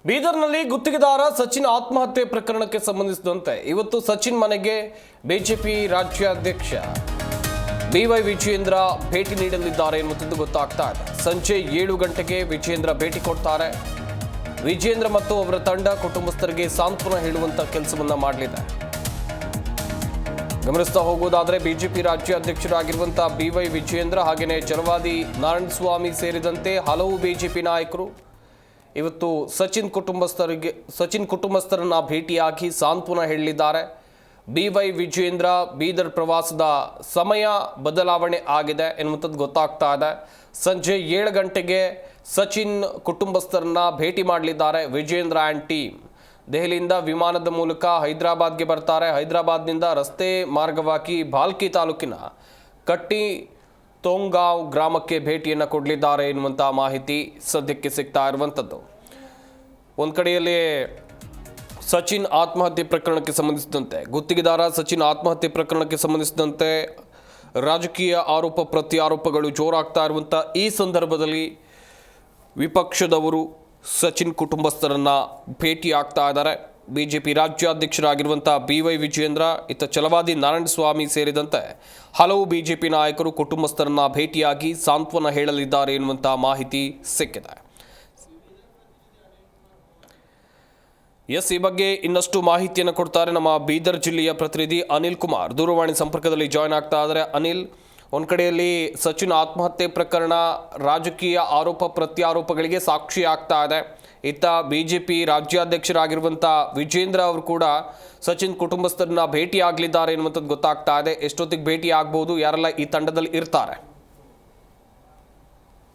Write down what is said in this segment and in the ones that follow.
ಬೀದರ್ನಲ್ಲಿ ಗುತ್ತಿಗೆದಾರ ಸಚಿನ್ ಆತ್ಮಹತ್ಯೆ ಪ್ರಕರಣಕ್ಕೆ ಸಂಬಂಧಿಸಿದಂತೆ ಇವತ್ತು ಸಚಿನ್ ಮನೆಗೆ ಬಿಜೆಪಿ ರಾಜ್ಯಾಧ್ಯಕ್ಷ ಬಿವೈ ವಿಜಯೇಂದ್ರ ಭೇಟಿ ನೀಡಲಿದ್ದಾರೆ ಎನ್ನುವುದು ಗೊತ್ತಾಗ್ತಾ ಇದೆ. ಸಂಜೆ 7 ಗಂಟೆಗೆ ವಿಜಯೇಂದ್ರ ಭೇಟಿ ಕೊಡ್ತಾರೆ. ವಿಜಯೇಂದ್ರ ಮತ್ತು ಅವರ ತಂಡ ಕುಟುಂಬಸ್ಥರಿಗೆ ಸಾಂತ್ವನ ಹೇಳುವಂತ ಕೆಲಸವನ್ನ ಮಾಡಲಿದೆ. ಗಮನಿಸ್ತಾ ಹೋಗುವುದಾದರೆ ಬಿಜೆಪಿ ರಾಜ್ಯಾಧ್ಯಕ್ಷರಾಗಿರುವಂತಹ ಬಿವೈ ವಿಜಯೇಂದ್ರ ಹಾಗೆಯೇ ಚಲವಾದಿ ನಾರಾಯಣಸ್ವಾಮಿ ಸೇರಿದಂತೆ ಹಲವು ಬಿಜೆಪಿ ನಾಯಕರು ಇವತ್ತು ಸಚಿನ್ ಕುಟುಂಬಸ್ಥರನ್ನ ಭೇಟಿಯಾಗಿ ಸಾಂತ್ವನ ಹೇಳಲಿದ್ದಾರೆ. ಬಿವೈ ವಿಜಯೇಂದ್ರ ಬೀದರ್ ಪ್ರವಾಸದ ಸಮಯ ಬದಲಾವಣೆ ಆಗಿದೆ ಎನ್ನುವಂಥದ್ದು ಗೊತ್ತಾಗ್ತಾ ಇದೆ. ಸಂಜೆ 7 ಗಂಟೆಗೆ ಸಚಿನ್ ಕುಟುಂಬಸ್ಥರನ್ನ ಭೇಟಿ ಮಾಡಲಿದ್ದಾರೆ ವಿಜಯೇಂದ್ರ ಆ್ಯಂಡ್ ಟೀಮ್. ದೆಹಲಿಯಿಂದ ವಿಮಾನದ ಮೂಲಕ ಹೈದರಾಬಾದ್ಗೆ ಬರ್ತಾರೆ. ಹೈದರಾಬಾದ್ನಿಂದ ರಸ್ತೆ ಮಾರ್ಗವಾಗಿ ಭಾಲ್ಕಿ ತಾಲೂಕಿನ ಕಟ್ಟಿ ತೋಂಗಾಂವ್ ಗ್ರಾಮಕ್ಕೆ ಭೇಟಿಯನ್ನು ಕೊಡಲಿದ್ದಾರೆ ಎನ್ನುವಂಥ ಮಾಹಿತಿ ಸದ್ಯಕ್ಕೆ ಸಿಗ್ತಾ ಇರುವಂಥದ್ದು. ಒಂದು ಕಡೆಯಲ್ಲಿ ಸಚಿನ್ ಆತ್ಮಹತ್ಯೆ ಪ್ರಕರಣಕ್ಕೆ ಸಂಬಂಧಿಸಿದಂತೆ ಗುತ್ತಿಗೆದಾರ ಸಚಿನ್ ಆತ್ಮಹತ್ಯೆ ಪ್ರಕರಣಕ್ಕೆ ಸಂಬಂಧಿಸಿದಂತೆ ರಾಜಕೀಯ ಆರೋಪ ಪ್ರತ್ಯಾರೋಪಗಳು ಜೋರಾಗ್ತಾ ಇರುವಂಥ ಈ ಸಂದರ್ಭದಲ್ಲಿ ವಿಪಕ್ಷದವರು ಸಚಿನ್ ಕುಟುಂಬಸ್ಥರನ್ನ ಭೇಟಿ ಆಗ್ತಾ ಇದ್ದಾರೆ. ಬಿಜೆಪಿ ರಾಜ್ಯಾಧ್ಯಕ್ಷರಾಗಿರುವಂಥ ಬಿವೈ ವಿಜಯೇಂದ್ರ, ಇತ್ತ ಚಲವಾದಿ ನಾರಾಯಣಸ್ವಾಮಿ ಸೇರಿದಂತೆ ಹಲವು ಬಿಜೆಪಿ ನಾಯಕರು ಕುಟುಂಬಸ್ಥರನ್ನ ಭೇಟಿಯಾಗಿ ಸಾಂತ್ವನ ಹೇಳಲಿದ್ದಾರೆ ಎನ್ನುವಂಥ ಮಾಹಿತಿ ಸಿಕ್ಕಿದೆ. ಈ ಬಗ್ಗೆ ಇನ್ನಷ್ಟು ಮಾಹಿತಿಯನ್ನು ಕೊಡ್ತಾರೆ ನಮ್ಮ ಬೀದರ್ ಜಿಲ್ಲೆಯ ಪ್ರತಿನಿಧಿ ಅನಿಲ್ ಕುಮಾರ್. ದೂರವಾಣಿ ಸಂಪರ್ಕದಲ್ಲಿ ಜಾಯ್ನ್ ಆಗ್ತಾ ಇದ್ದಾರೆ. ಅನಿಲ್, ಒಂದು ಕಡೆಯಲ್ಲಿ ಸಚಿನ್ ಆತ್ಮಹತ್ಯೆ ಪ್ರಕರಣ ರಾಜಕೀಯ ಆರೋಪ ಪ್ರತ್ಯಾರೋಪಗಳಿಗೆ ಸಾಕ್ಷಿ ಆಗ್ತಾ ಇದೆ. ಇತ್ತ ಬಿಜೆಪಿ ರಾಜ್ಯಾಧ್ಯಕ್ಷರಾಗಿರುವಂಥ ವಿಜೇಂದ್ರ ಅವರು ಕೂಡ ಸಚಿನ್ ಕುಟುಂಬಸ್ಥರನ್ನ ಭೇಟಿ ಆಗಲಿದ್ದಾರೆ ಎನ್ನುವಂಥದ್ದು ಗೊತ್ತಾಗ್ತಾ ಇದೆ. ಎಷ್ಟೊತ್ತಿಗೆ ಭೇಟಿ ಆಗ್ಬೋದು, ಯಾರೆಲ್ಲ ಈ ತಂಡದಲ್ಲಿ ಇರ್ತಾರೆ?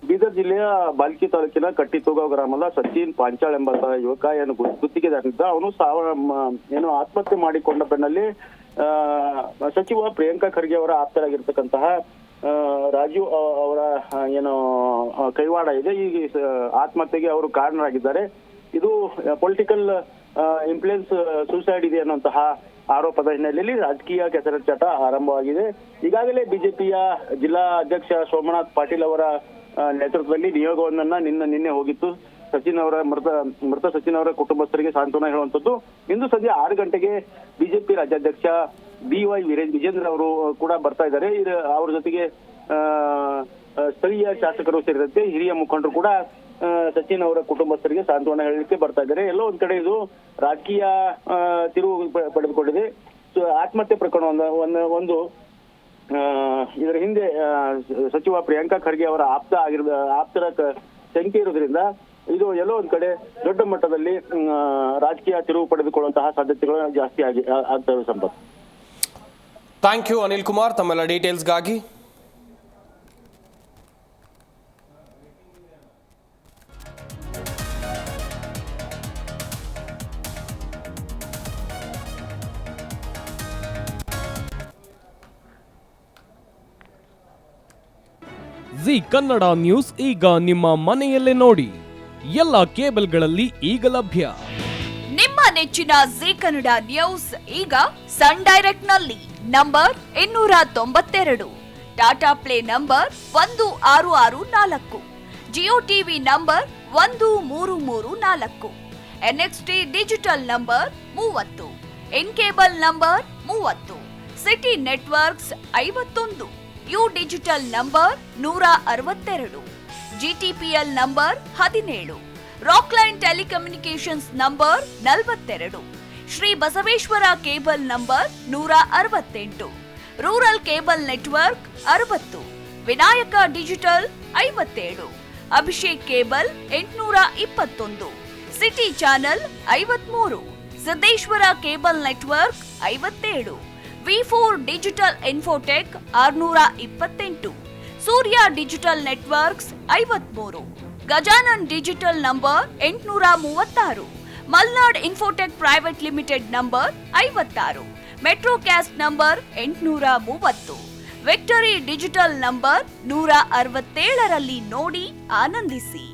ಬೀದರ್ ಜಿಲ್ಲೆಯ ಬಾಲ್ಕಿ ತಾಲೂಕಿನ ಕಟ್ಟಿತೋಗಾಂವ್ ಗ್ರಾಮದ ಸಚಿನ್ ಪಾಂಚಾಳ್ ಎಂಬ ಯುವಕ ಏನು ಗುತ್ತಿಗೆದಾರನಿದ್ದ, ಅವನು ಆತ್ಮಹತ್ಯೆ ಮಾಡಿಕೊಂಡ ಬೆನ್ನಲ್ಲಿ ಸಚಿವ ಪ್ರಿಯಾಂಕಾ ಖರ್ಗೆ ಅವರ ಆಪ್ತರಾಗಿರ್ತಕ್ಕಂತಹ ರಾಜೀವ್ ಅವರ ಏನು ಕೈವಾಡ ಇದೆ. ಈ ಆತ್ಮಹತ್ಯೆಗೆ ಅವರು ಕಾರಣರಾಗಿದ್ದಾರೆ. ಇದು ಪೊಲಿಟಿಕಲ್ ಇನ್ಫ್ಲೂಯೆನ್ಸ್ ಸೂಸೈಡ್ ಇದೆ ಅನ್ನುವಂತಹ ಆರೋಪದ ಹಿನ್ನೆಲೆಯಲ್ಲಿ ರಾಜಕೀಯ ಕೆಸರಚಾಟ ಆರಂಭವಾಗಿದೆ. ಈಗಾಗಲೇ ಬಿಜೆಪಿಯ ಜಿಲ್ಲಾ ಅಧ್ಯಕ್ಷ ಸೋಮನಾಥ್ ಪಾಟೀಲ್ ಅವರ ನೇತೃತ್ವದಲ್ಲಿ ನಿಯೋಗವನ್ನ ನಿನ್ನೆ ಹೋಗಿತ್ತು. ಮೃತ ಸಚಿನ್ ಅವರ ಕುಟುಂಬಸ್ಥರಿಗೆ ಸಾಂತ್ವನ ಹೇಳುವಂತದ್ದು. ಇಂದು ಸಂಜೆ 6 ಗಂಟೆಗೆ ಬಿಜೆಪಿ ರಾಜ್ಯಾಧ್ಯಕ್ಷ ಬಿವೈ ವಿಜೇಂದ್ರ ಅವರು ಕೂಡ ಬರ್ತಾ ಇದ್ದಾರೆ. ಅವ್ರ ಜೊತೆಗೆ ಸ್ಥಳೀಯ ಶಾಸಕರು ಸೇರಿದಂತೆ ಹಿರಿಯ ಮುಖಂಡರು ಕೂಡ ಸಚಿನ್ ಅವರ ಕುಟುಂಬಸ್ಥರಿಗೆ ಸಾಂತ್ವನ ಹೇಳಲಿಕ್ಕೆ ಬರ್ತಾ ಇದ್ದಾರೆ. ಎಲ್ಲೋ ಒಂದ್ ಕಡೆ ಇದು ರಾಜಕೀಯ ತಿರುವು ಪಡೆದುಕೊಂಡಿದೆ. ಆತ್ಮಹತ್ಯೆ ಪ್ರಕರಣ ಒಂದು ಇದರ ಹಿಂದೆ ಸಚಿವ ಪ್ರಿಯಾಂಕಾ ಖರ್ಗೆ ಅವರ ಆಪ್ತರ ಸಂಖ್ಯೆ ಇರೋದ್ರಿಂದ ಇದು ಎಲ್ಲೋ ಒಂದ್ ಕಡೆ ದೊಡ್ಡ ಮಟ್ಟದಲ್ಲಿ ರಾಜಕೀಯ ತಿರುವು ಪಡೆದುಕೊಳ್ಳುವಂತಹ ಸಾಧ್ಯತೆಗಳು ಜಾಸ್ತಿ ಆಗ್ತವೆ. ಸಂಪತ್, ಥ್ಯಾಂಕ್ ಯು ಅನಿಲ್ ಕುಮಾರ್ ತಮ್ಮೆಲ್ಲ ಡೀಟೇಲ್ಸ್ಗಾಗಿ. ಜಿ ಕನ್ನಡ ನ್ಯೂಸ್ ಈಗ ನಿಮ್ಮ ಮನೆಯಲ್ಲೇ ನೋಡಿ. ಎಲ್ಲ ಕೇಬಲ್ಗಳಲ್ಲಿ ಈಗ ಲಭ್ಯ. ನಿಮ್ಮ ನೆಚ್ಚಿನ ಜಿ ಕನ್ನಡ ನ್ಯೂಸ್ ಈಗ ಸನ್ ಡೈರೆಕ್ಟ್ ನಲ್ಲಿ number 292, Tata play number 1664, Jio TV number 1334, NXT digital number 30, in cable number 30, city networks 51, U digital number 162, GTPL number 17, Rockline telecommunications number 42, Shri Basaveshwara cable number 168, rural cable network 60, Vinayaka digital 57, Abhishek cable 821, city channel 53, Siddeshwara cable network 57, V4 digital Infotech 628, Surya digital networks 53, Gajanan digital number 836, Malnad infotech private limited number 56, Metrocast number 830, victory digital number 167ರಲ್ಲಿ ನೋಡಿ ಆನಂದಿಸಿ.